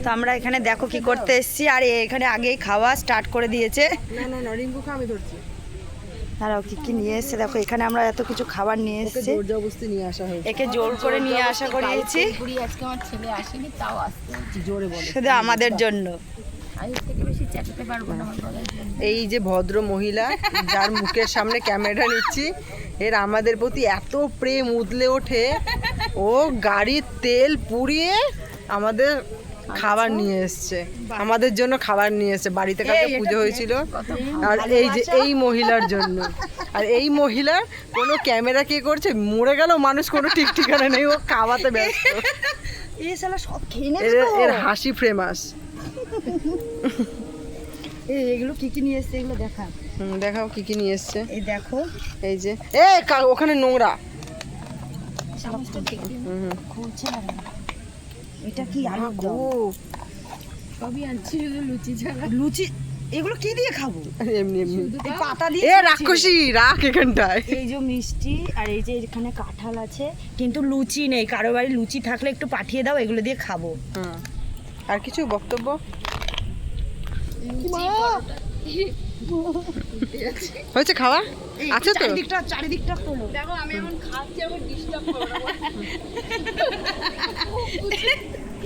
তো আমরা এখানে দেখো কি করতে এসেছি, আর এখানে আগেই খাওয়া স্টার্ট করে দিয়েছে। না না না, রিঙ্কু খা, আমি ধরছি। আর কি কি নিয়ে এসেছে দেখো, এখানে আমরা এত কিছু খাবার নিয়ে ওকে এসেছি। জোর জবরদস্তি নিয়ে আসা হয়েছে। একে জোর করে নিয়ে আসা করিয়েছি পুরি আজকে আমার ছেলে আসেনি, তাও আসতে জোরে বলো। শুধু আমাদের জন্য। আমি এর থেকে বেশি চেঁচাতে পারবো না আমার গলার জন্য। এই যে ভদ্র মহিলা যার মুখের সামনে ক্যামেরা নিচ্ছি, এর আমাদের প্রতি এত প্রেম উতলে ওঠে, ও গাড়ির তেল পুড়িয়ে আমাদের খাবার নিয়ে এসছে, আমাদের জন্য খাবার নিয়ে এসছে। বাড়িতে কালকে পুজো হয়েছিল, আর এই যে এই মহিলার জন্য। আর এই মহিলার কোনো ক্যামেরা কে করছে, মরে গেল মানুষ, কোনো ঠিক ঠিকানা নেই, ও খাওয়াতে ব্যস্ত। এই শালা সব খেয়ে নেবে এর তো। এর হাসি ফেমাস। এগুলো কি কি নিয়ে এসেছে এগুলো দেখা। দেখাও কি কি নিয়ে এসছে। এই দেখো, এই যে ওখানে নোংরা। চামচটা দেখি খুলছে না কেন? এটা কি আলুর ও দম? সবই আনছি, শুধু লুচি ছাড়া। লুচি, এগুলো কি দিয়ে খাবো? এমনি এমনি। এই পাতা দিয়ে রাক্ষসী রাখ এখানটায়। এই যে মিষ্টি, আর এই যে এখানে কাঁঠাল আছে, কিন্তু লুচি নেই। কারো বাড়ি লুচি থাকলে একটু পাঠিয়ে দাও, এগুলো দিয়ে খাবো। আর কিছু বক্তব্য হয়েছে? খাওয়া আছে তো? চারিদিকটা খোলো। দেখো আমি এখন খাচ্ছি, আমার ডিস্টার্ব করো না।